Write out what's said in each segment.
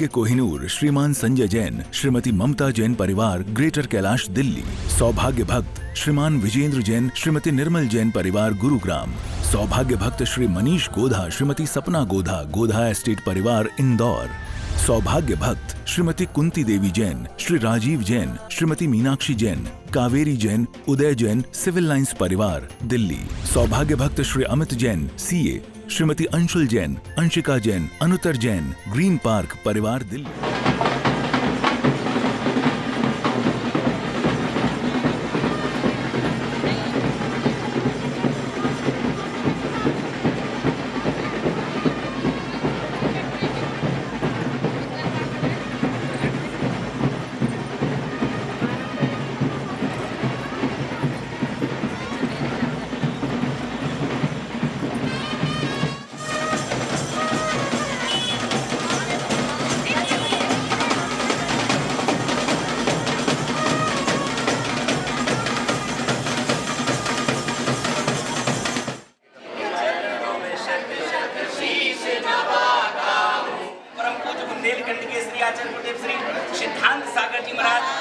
सौभाग्य कोहिनूर श्रीमान संजय जैन, श्रीमती ममता जैन परिवार, ग्रेटर कैलाश, दिल्ली। सौभाग्य भक्त श्रीमान विजेंद्र जैन, श्रीमती निर्मल जैन परिवार, गुरुग्राम। सौभाग्य भक्त श्री मनीष गोधा, श्रीमती सपना गोधा, गोधा एस्टेट परिवार, इंदौर। सौभाग्य भक्त श्रीमती कुंती देवी जैन, श्री राजीव जैन, श्रीमती मीनाक्षी जैन, कावेरी जैन, उदय जैन, सिविल लाइंस परिवार, दिल्ली। सौभाग्य भक्त Shri Amit Jain, CA, Shrimati Anshul Jain, Anshika Jain, Anuttar Jain, green park परिवार, दिल्ली। बुंदेलखंड के श्री आचार्य गुरुदेव श्री सिद्धांत सागर जी महाराज।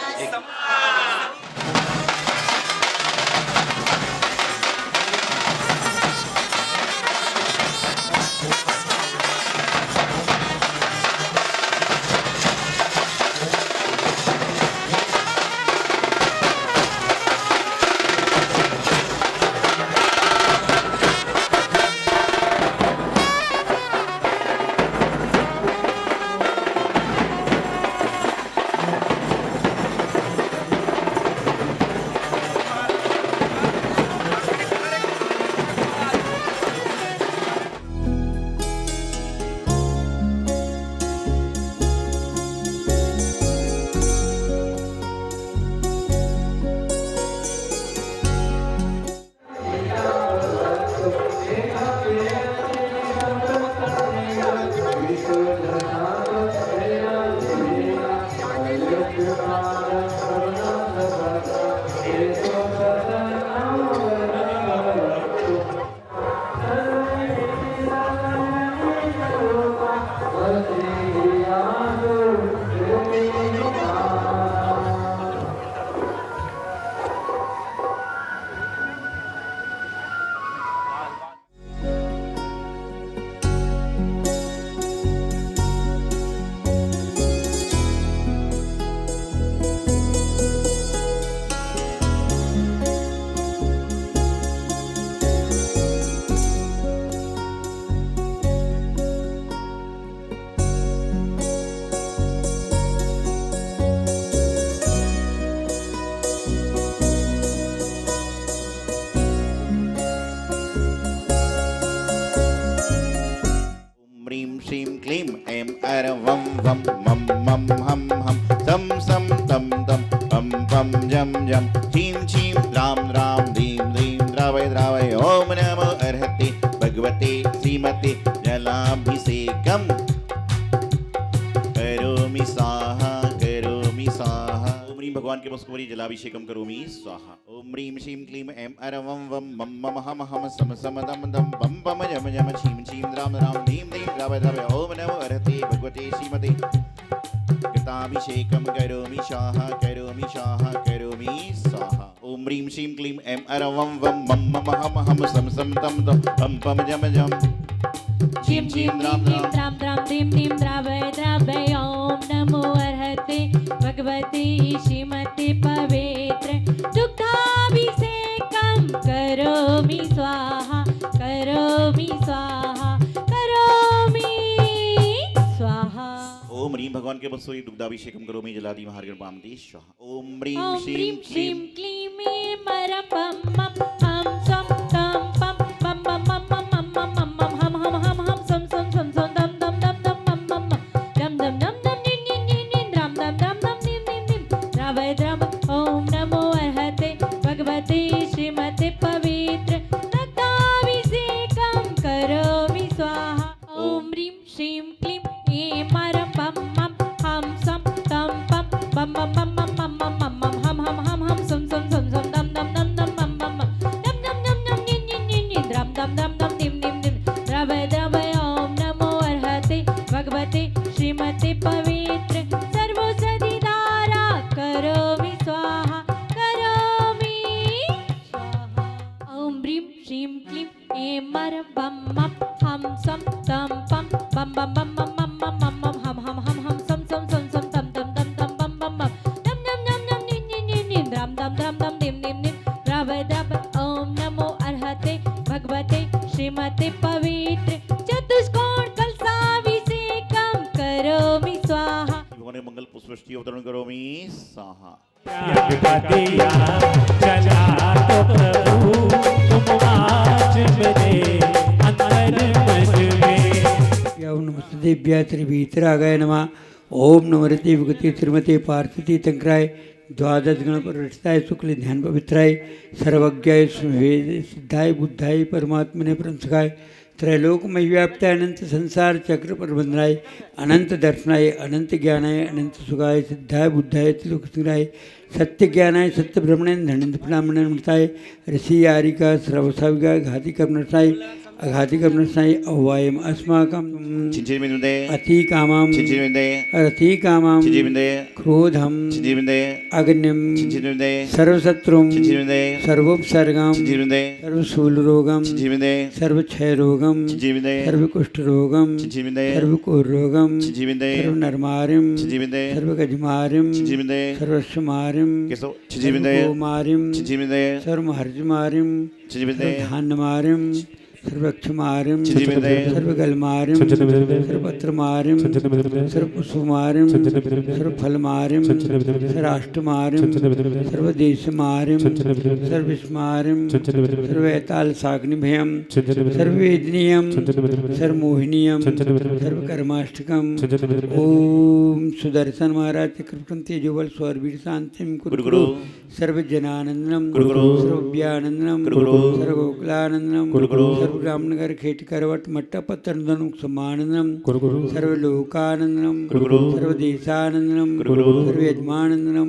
वम वम मम मम हम हम सम सम तम तम पम पम जम जम चीम चीम राम राम धीम धीम द्रावय द्रावय ओम नमो अर्हते भगवते श्रीमते जलाभिषेकम करोमि स्वाहा करोमि स्वाहा। ओम ह्रीं भगवान के मुस्कुरी जलाभिषेकम करोमि स्वाहा। ओम ह्रीं श्रीं क्लीं ऐं अरवं वम मम मम हम हम सम सम दम दम पम पम जम जम छीम छीम राम राम धीम धीम द्रावय द्रावय ओम नमो अर्हते भगवते श्रीमते कृताभिषेकं करोमि स्वाहा करोमि स्वाहा करोमि स्वाहा। ओम ह्रीं श्रीं क्लीं ऐं अरवं वम मम मम हम हम सम सम दम दम पम पम जम जम छीम छीम राम राम राम धीम धीम द्रावय द्रावय ओम नमो अर्हते भगवते श्रीमते पवित्र दुग्धाभिषेकं करोमि स्वाहा करोमि स्वाहा करोमि स्वाहा। ओम ह्रीं भगवान के मुस्कुरी दुग्धाभिषेकम करोमि जलादि महार्गणपामति स्वाहा। ओम ह्रीं ओम श्रीं क्लीं क्लीं मर पम मम हम सम तम पम पम पम पम पम पम पम हम हम हम हम सम सम सम सम दम दम दम दम पम पम दम दम दम दम नीन नीन नीन नीन द्राम दम दम दम नीन नीन नीन द्रावय द्राम ओम नमो अर्हते भगवते श्रीमते पवित्र दुग्धाभिषेकं करोमि स्वाहा। ओम ह्रीं श्रीं क्लीं ऐं मर पम मम हम सम तम पम पम पम पम पम पम पम हम हम हम हम सम सम सम सम दम दम दम दम पम पम पुष्टि अवतरण करोमि स्वाहा। त्याग का दिया चला तो प्रभु तुम आज मेरे अंतर मज में। ओम नमस्ते देव्या त्रिभीतरागाय नमः। ओम नमरते भगवती श्रीमती पार्वती तंत्राय द्वादश गण परिष्ठाय शुक्ल ध्यान पवित्राय सर्वज्ञाय सुवेद सिद्धाय बुद्धाय परमात्मने परमसखाय त्रैलोकमय व्याप्ताय अनंत संसार चक्र प्रबंधनाय अनंत दर्शनाय अनंत ज्ञानाय अनंत सुखाय सिद्धाय बुद्धाय त्रिलोक सुराय सत्य ज्ञानाय सत्य ब्रह्मणे धनंत प्रणामणताय ऋषि आरिका श्रवसाविका घाति कर्मसाय अघाति कर्मसाय अवायम अस्माकं चिंचिबिंदे अति कामं चिंचिबिंदे रति कामं चिंचिबिंदे क्रोधं चिंचिबिंदे अग्निं चिंचिबिंदे सर्वशत्रुं चिंचिबिंदे सर्वोपसर्गं चिंचिबिंदे सर्वशूलरोगं चिंचिबिंदे सर्वक्षयरोगं चिंचिबिंदे सर्वकुष्ठरोगं चिंचिबिंदे सर्वकोरोगं चिंचिबिंदे सर्वनर्मारिं चिंचिबिंदे सर्वगजमारिं चिंचिबिंदे सर्वश्वमारिं केसो चिंचिबिंदे सर्वगोमारिं चिंचिबिंदे सर्वमहर्जमारिं चिंचिबिंदे सर्वधान्यमारिं सर्वक्षमारिं चिंचिबिंदे सर्वगलमारिं सर्वपत्रमारिं सर्वपुष्पमारिं सर्वफलमारिं सर्वाष्टमारिं सर्वदेशमारिं सर्वविस्मारिं सर्वैतालसाग्निभयं सर्ववेदनीयं सर्वमोहिनीयं सर्वकर्माष्टकं ओम सुदर्शन महाराज चक्रवर्ती तेजोबल स्वरवीर शांतिम कुरु सर्वजनानंदनम सर्वव्यानंदनम सर्वगोकुलानंदनम सर्वरामनगर खेटकरवट मट्टा पत्तनदनम समानंदनम सर्वलोकानंदनम सर्वदेशानंदनम सर्वयजमानंदनम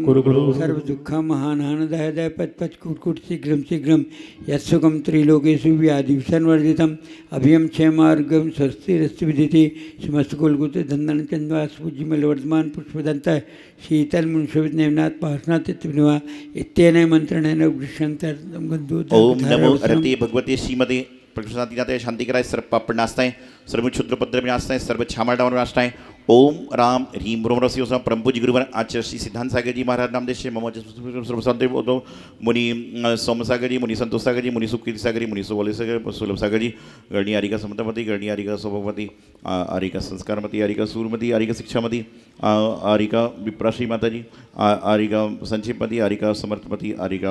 सर्वदुःखं महानानदय दय पच पच कुट शीघ्रं शीघ्रं यस्सुखं त्रिलोकेषु व्याधिविषन्वर्जितम् अभियं क्षेमार्गं स्वस्तिरस्तु विदिति समस्तकुलगुत धन्दन चन्द्वासपूज्यमलवर्धमान पुष्पदंत शीतल मुंशवित नेमनाथ पार्श्वनाथ तित्विनिवा इत्यनेन मंत्रणेन वृषंतर्दम गंधो ओम नमो रते भगवते श्रीमते प्रकृष्णातीनाथाय शांतिकराय सर्व पापनास्ताय सर्व क्षुद्रपद्र विनाशनाय सर्व छामरडावर विनाशनाय ओम राम ह्रीम रोम रसी ओसम परम पूज्य गुरुवर आचार्य श्री सिद्धांत सागर जी महाराज नाम देश मम सर्वसंत मुनि सोम सागर जी मुनि संतोष सागर जी मुनि सुकीर्ति सागर जी मुनि सुवल सागर सुलभ सागर जी गणनी आरिका समतमती गणनी आरिका सौभगवती आरिका संस्कारमती आरिका सूरमती आरिका शिक्षामती आरिका विप्राश्री माता जी आरिका संक्षेपमती आरिका समर्थमती आरिका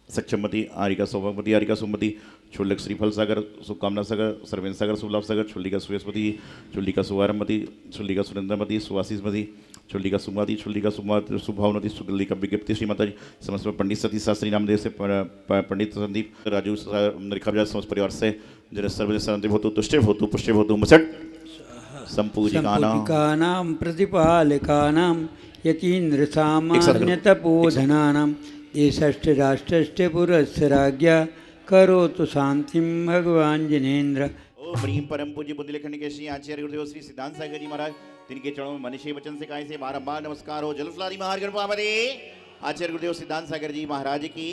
सक्षमती आरिका सौभाग्यवती आरिका सुमति छोलक श्रीफल सागर शुभकामना सागर सर्वेन सागर शुभलाभ सागर छोलिका सुयस्पति छोलिका सुवारमती छोलिका सुरेंद्रमती सुवासीसमती छोलिका सुमति छोलिका सुभावनती सुगलिका विज्ञप्ति श्रीमाता जी समस्त पंडित सती शास्त्री नामदेव से पंडित संदीप राजू रेखाब्जा समस्त परिवार से जन सर्वदेश भवतु तुष्टे भवतु पुष्टे भवतु मसट संपूजिकानां प्रतिपालकानां यतीन्द्रसामान्यतपोधनानां देशश्च राष्ट्रश्च पुरस्य राज्ञा करोतु शांतिं भगवान जिनेन्द्र। ओम ह्रीं परम पूज्य बुद्धिलेखन के श्री आचार्य गुरुदेव श्री सिद्धांत सागर जी महाराज तिनके चरणों में मनुष्य वचन से काय से बारंबार नमस्कार हो। जलफलारी महागणपति आचार्य गुरुदेव सिद्धांत सागर जी महाराज की।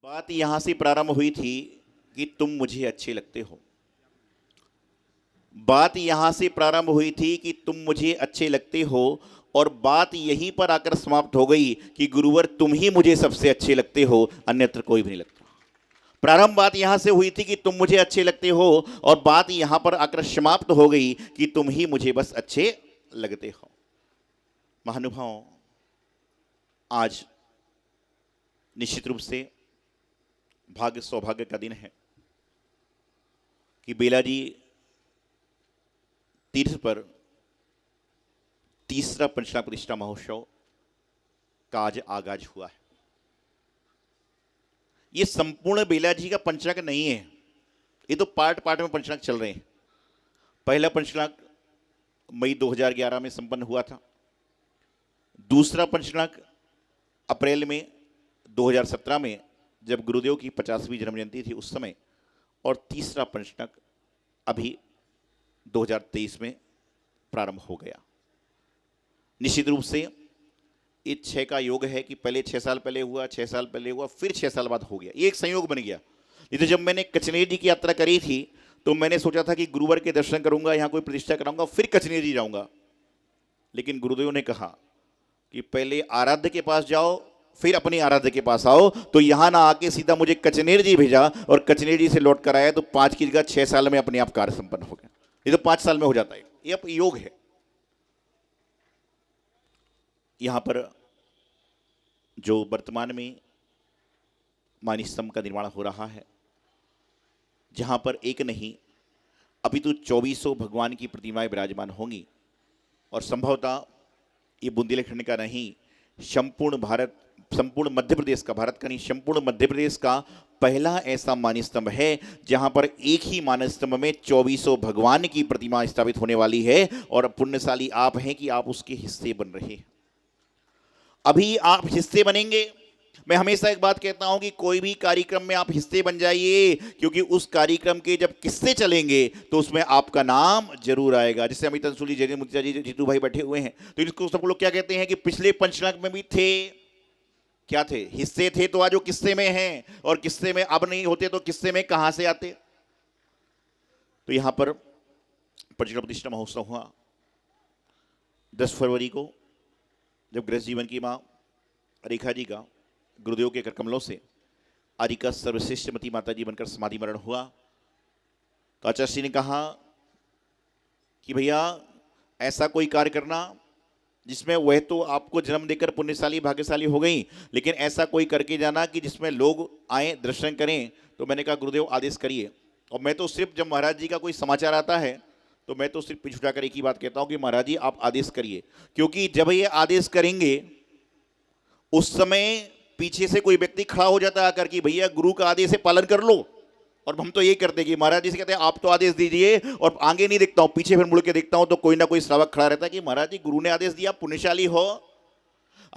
बात यहाँ से प्रारंभ हुई थी कि तुम मुझे अच्छे लगते हो। बात यहाँ से प्रारंभ हुई थी कि तुम मुझे अच्छे लगते हो और बात यहीं पर आकर समाप्त हो गई कि गुरुवर तुम ही मुझे सबसे अच्छे लगते हो, अन्यत्र कोई भी नहीं लगता। प्रारंभ बात यहाँ से हुई थी कि तुम मुझे अच्छे लगते हो और बात यहाँ पर आकर समाप्त हो गई कि तुम ही मुझे बस अच्छे लगते हो। महानुभाव, आज निश्चित रूप से भाग्य सौभाग्य का दिन है कि बेलाजी तीर्थ पर तीसरा पंचनाग प्रतिष्ठा महोत्सव का आज आगाज हुआ है। ये संपूर्ण बेलाजी का पंचनाग नहीं है, ये तो पार्ट पार्ट में पंचनाग चल रहे हैं। पहला पंचनाग मई 2011 में संपन्न हुआ था, दूसरा पंचनाग अप्रैल में 2017 में जब गुरुदेव की 50वीं जन्म जयंती थी उस समय, और तीसरा पंचनाग अभी 2023 में प्रारंभ हो गया। निश्चित रूप से ये 6 का योग है कि पहले 6 साल पहले हुआ, 6 साल पहले हुआ, फिर 6 साल बाद हो गया। ये एक संयोग बन गया। ये तो जब मैंने कचनेर जी की यात्रा करी थी तो मैंने सोचा था कि गुरुवर के दर्शन करूंगा, यहाँ कोई प्रतिष्ठा कराऊंगा, फिर कचनेर जी जाऊंगा। लेकिन गुरुदेव ने कहा कि पहले आराध्य के पास जाओ, फिर अपने आराध्य के पास आओ। तो यहाँ ना आके सीधा मुझे कचनेर जी भेजा और कचनेर जी से लौट कर आया, तो 5 की जगह 6 साल में अपने आप कार्य संपन्न हो गया। ये तो 5 साल में हो जाता है, ये अब योग है। यहाँ पर जो वर्तमान में मानी स्तंभ का निर्माण हो रहा है, जहाँ पर एक नहीं अपितु 2400 भगवान की प्रतिमाएं विराजमान होंगी, और संभवतः ये बुंदेलखंड का नहीं, संपूर्ण भारत, संपूर्ण मध्य प्रदेश का, भारत का नहीं संपूर्ण मध्य प्रदेश का पहला ऐसा मानस स्तंभ है जहां पर एक ही मानस स्तंभ में 2400 भगवान की प्रतिमा स्थापित होने वाली है। और पुण्यशाली आप हैं कि आप उसके हिस्से बन रहे हैं। अभी आप हिस्से बनेंगे। मैं हमेशा एक बात कहता हूं कि कोई भी कार्यक्रम में आप हिस्से बन जाइए, क्योंकि उस कार्यक्रम के जब किस्से चलेंगे तो उसमें आपका नाम जरूर आएगा। जैसे अमित अंशुली, जय मुक्तिजा जी, जीतू भाई बैठे हुए हैं, तो इसको सब लोग क्या कहते हैं कि पिछले पंचनाग में भी थे, क्या थे, हिस्से थे, तो आज वो किस्से में हैं, और किस्से में अब नहीं होते तो किस्से में कहां से आते। तो यहां पर पंचनाग प्रतिष्ठा महोत्सव हुआ 10 फरवरी को, जब गृहस्थ जीवन की मां रेखा जी का गुरुदेव के कर कमलों से आदि का सर्वश्रेष्ठ मती माता जी बनकर समाधि मरण हुआ, तो आचार्य जी ने कहा कि भैया ऐसा कोई कार्य करना जिसमें वह तो आपको जन्म देकर पुण्यशाली भाग्यशाली हो गई, लेकिन ऐसा कोई करके जाना कि जिसमें लोग आए दर्शन करें। तो मैंने कहा गुरुदेव आदेश करिए। और मैं तो सिर्फ जब महाराज जी का कोई समाचार आता है तो मैं तो सिर्फ पीछे उठाकर एक ही बात कहता हूं कि महाराज जी आप आदेश करिए, क्योंकि जब ये आदेश करेंगे उस समय पीछे से कोई व्यक्ति खड़ा हो जाता है आकर कि भैया गुरु का आदेश है, पालन कर लो। और हम तो यही करते हैं कि महाराज जी से कहते हैं आप तो आदेश दीजिए, और आगे नहीं देखता हूं, पीछे फिर मुड़ के देखता हूं तो कोई ना कोई श्रावक खड़ा रहता है कि महाराज जी गुरु ने आदेश दिया, पुण्यशाली हो।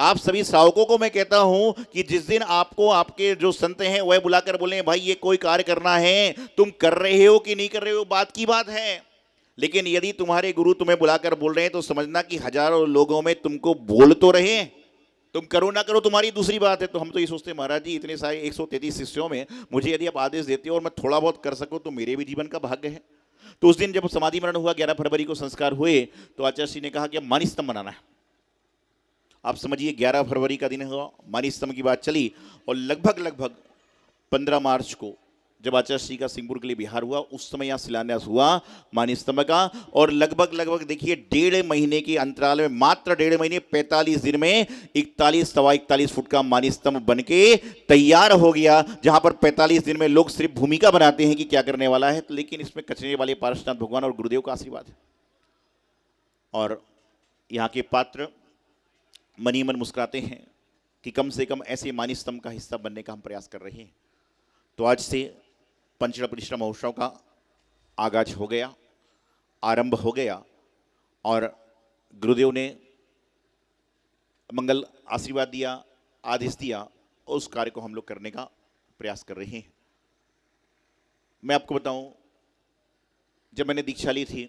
आप सभी श्रावकों को मैं कहता हूं कि जिस दिन आपको आपके जो संत हैं वह बुलाकर बोले भाई ये कोई कार्य करना है, तुम कर रहे हो कि नहीं कर रहे हो बात की बात है, लेकिन यदि तुम्हारे गुरु तुम्हें बुलाकर बोल रहे हैं तो समझना कि हजारों लोगों में तुमको बोल तो रहे हैं, तुम करो ना करो तुम्हारी दूसरी बात है। तो हम तो ये सोचते हैं महाराज जी इतने सारे 133 शिष्यों में मुझे यदि आप आदेश देते हो और मैं थोड़ा बहुत कर सकूं तो मेरे भी जीवन का भाग्य है। तो उस दिन जब समाधि मरण हुआ 11 फरवरी को संस्कार हुए, तो आचार्य जी ने कहा कि अब मानी स्तंभ बनाना है। आप समझिए 11 फरवरी का दिन हुआ, मानी स्तंभ की बात चली, और लगभग 15 मार्च को जब आचार्य जी का सिंहपुर के लिए बिहार हुआ, उस समय यहाँ शिलान्यास हुआ मानी स्तंभ का। और लगभग देखिए 1.5 महीने के अंतराल में, मात्र 1.5 महीने 45 दिन में 41 फुट का मानी स्तंभ बन के तैयार हो गया, जहां पर 45 दिन में लोग सिर्फ भूमिका बनाते हैं कि क्या करने वाला है, लेकिन इसमें कचने वाले पार्श्वनाथ भगवान और गुरुदेव का आशीर्वाद है। और यहाँ के पात्र मनी मन मुस्कुराते हैं कि कम से कम ऐसे मानी स्तंभ का हिस्सा बनने का हम प्रयास कर रहे हैं। तो आज से पंचनाग प्रतिष्ठा महोत्सव का आगाज हो गया, आरंभ हो गया, और गुरुदेव ने मंगल आशीर्वाद दिया, आदेश दिया, और उस कार्य को हम लोग करने का प्रयास कर रहे हैं। मैं आपको बताऊं, जब मैंने दीक्षा ली थी,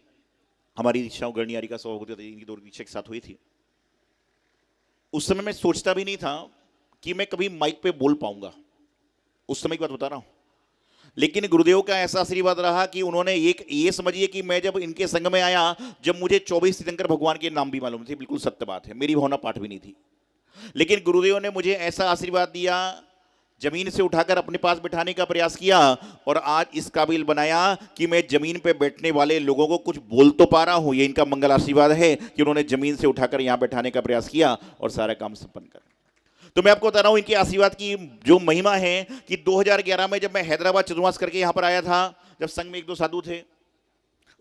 हमारी दीक्षाओं गणियारी का सौभाग्य था, इनकी 2 दीक्षा एक साथ हुई थी, उस समय मैं सोचता भी नहीं था कि मैं कभी माइक पे बोल पाऊंगा, उस समय की बात बता रहा हूं। लेकिन गुरुदेव का ऐसा आशीर्वाद रहा कि उन्होंने एक ये समझिए कि मैं जब इनके संग में आया, जब मुझे 24 तीर्थंकर भगवान के नाम भी मालूम थे, बिल्कुल सत्य बात है, मेरी भावना पाठ भी नहीं थी, लेकिन गुरुदेव ने मुझे ऐसा आशीर्वाद दिया जमीन से उठाकर अपने पास बिठाने का प्रयास किया और आज इस काबिल बनाया कि मैं जमीन पे बैठने वाले लोगों को कुछ बोल तो पा रहा हूं। ये इनका मंगल आशीर्वाद है कि उन्होंने जमीन से उठाकर यहां बैठाने का प्रयास किया और सारा काम संपन्न कर। तो मैं आपको बता रहा हूं इनके आशीर्वाद की जो महिमा है कि 2011 में जब मैं हैदराबाद चतुर्मास करके यहां पर आया था, जब संघ में 1-2 साधु थे,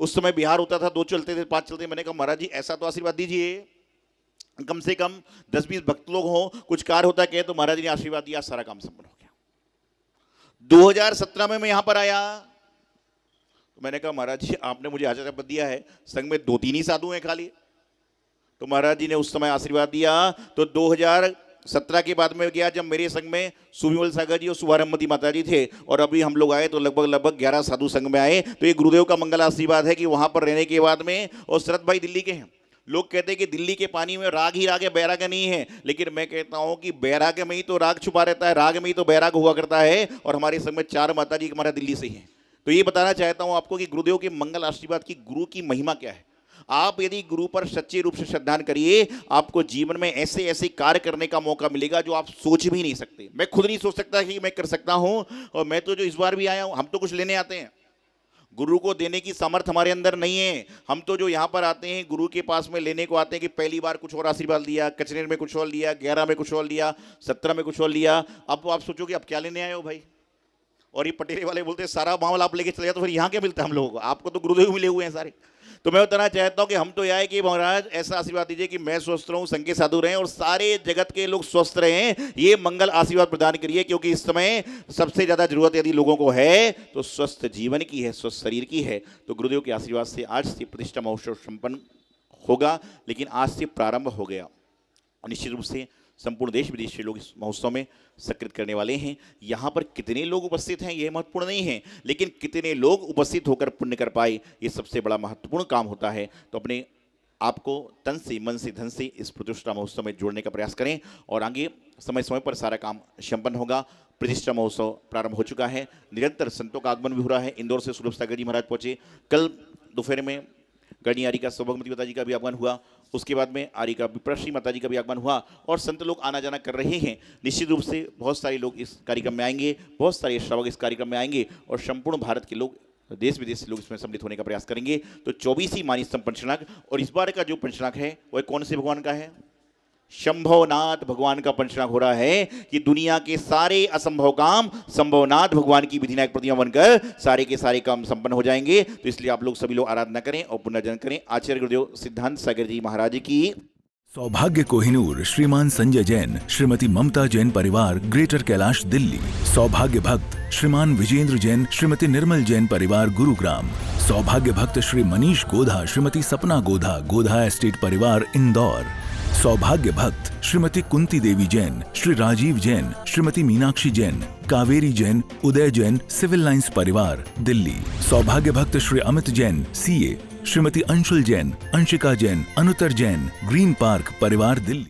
उस समय बिहार होता था, 2 चलते थे, 5 चलते। मैंने कहा महाराज जी ऐसा तो आशीर्वाद दीजिए, कम से कम 10-20 भक्त लोग हों, कुछ कार्य होता कहे। तो महाराज जी ने आशीर्वाद दिया, सारा काम संपन्न हो गया। 2017 में मैं यहां पर आया तो मैंने कहा महाराज जी आपने मुझे आशीर्वाद दिया है, संघ में 2-3 ही साधु हैं खाली। तो महाराज जी ने उस समय आशीर्वाद दिया। तो 2017 के बाद में गया जब मेरे संघ में सुविमल सागर जी और शुभारंभमती माता जी थे, और अभी हम लोग आए तो लगभग 11 साधु संघ में आए। तो ये गुरुदेव का मंगल आशीर्वाद है कि वहां पर रहने के बाद में। और शरद भाई दिल्ली के हैं, लोग कहते हैं कि दिल्ली के पानी में राग ही राग है, बैराग नहीं है, लेकिन मैं कहता हूं कि बैराग में ही तो राग छुपा रहता है, राग में ही तो बैराग हुआ करता है। और हमारे संग में 4 माता जी हमारा दिल्ली से ही हैं। तो ये बताना चाहता हूं आपको कि गुरुदेव के मंगल आशीर्वाद की गुरु की महिमा क्या है। आप यदि गुरु पर सच्चे रूप से श्रद्धान करिए, आपको जीवन में ऐसे ऐसे कार्य करने का मौका मिलेगा जो आप सोच भी नहीं सकते। मैं खुद नहीं सोच सकता कि मैं कर सकता हूं। और मैं तो जो इस बार भी आया हूं, हम तो कुछ लेने आते हैं, गुरु को देने की सामर्थ्य हमारे अंदर नहीं है। हम तो जो यहाँ पर आते हैं गुरु के पास में लेने को आते हैं कि पहली बार कुछ और आशीर्वाद लिया, कचनेर में कुछ और लिया, 11 में कुछ और लिया, 17 में कुछ और लिया। अब आप सोचो कि आप क्या लेने आए हो भाई। और ये पटेरे वाले बोलते हैं सारा मामला आप लेके चले जाओ, तो फिर यहाँ क्या मिलता है हम लोगों को, आपको तो गुरुदेव मिले हुए हैं सारे। तो मैं बताना चाहता हूं कि हम तो यह है कि महाराज ऐसा आशीर्वाद दीजिए कि मैं स्वस्थ रहूं, संघ के साधु रहें और सारे जगत के लोग स्वस्थ रहें। ये मंगल आशीर्वाद प्रदान करिए, क्योंकि इस समय सबसे ज्यादा जरूरत यदि लोगों को है तो स्वस्थ जीवन की है, स्वस्थ शरीर की है। तो गुरुदेव के आशीर्वाद से आज से प्रतिष्ठा महोत्सव संपन्न होगा, लेकिन आज से प्रारंभ हो गया। निश्चित रूप से संपूर्ण देश विदेश से लोग इस महोत्सव में सकृत करने वाले हैं। यहाँ पर कितने लोग उपस्थित हैं ये महत्वपूर्ण नहीं है, लेकिन कितने लोग उपस्थित होकर पुण्य कर पाए ये सबसे बड़ा महत्वपूर्ण काम होता है। तो अपने आपको तन से, मन से, धन से इस प्रतिष्ठा महोत्सव में जोड़ने का प्रयास करें और आगे समय समय पर सारा काम संपन्न होगा। प्रतिष्ठा महोत्सव प्रारंभ हो चुका है, निरंतर संतों का आगमन भी हो रहा है। इंदौर से सुलभ सागर जी महाराज पहुँचे, कल दोपहर में गणी आर्य का सौभाग्यवती माता जी का भी आगमन हुआ, उसके बाद में आर्य का विप्रश्री माता जी का भी आगमन हुआ और संत लोग आना जाना कर रहे हैं। निश्चित रूप से बहुत सारे लोग इस कार्यक्रम में आएंगे, बहुत सारे श्रावक इस कार्यक्रम में आएंगे और संपूर्ण भारत के लोग, देश विदेश से लोग इसमें सम्मिलित होने का प्रयास करेंगे। तो 24 मानिसम पंचनाग, और इस बार का जो पंचनाग है वह कौन से भगवान का है? शंभवनाथ भगवान का पंचनाग हो रहा है कि दुनिया के सारे असंभव काम शंभवनाथ भगवान की विधिनायक प्रतिमा बनकर सारे के सारे काम संपन्न हो जाएंगे। तो इसलिए आप लोग सभी लोग आराधना करें और पुनर्जन करें। आचार्य गुरुदेव सिद्धांत सागर जी महाराज की। सौभाग्य कोहिनूर श्रीमान संजय जैन, श्रीमती ममता जैन परिवार, ग्रेटर कैलाश दिल्ली। सौभाग्य भक्त श्रीमान विजेंद्र जैन, श्रीमती निर्मल जैन परिवार, गुरुग्राम। सौभाग्य भक्त श्री मनीष गोधा, श्रीमती सपना गोधा, गोधा एस्टेट परिवार, इंदौर। सौभाग्य भक्त श्रीमती कुंती देवी जैन, श्री राजीव जैन, श्रीमती मीनाक्षी जैन, कावेरी जैन, उदय जैन, सिविल लाइंस परिवार, दिल्ली। सौभाग्य भक्त Shri Amit Jain, CA, Shrimati Anshul Jain, Anshika Jain, Anuttar Jain, green park परिवार, दिल्ली।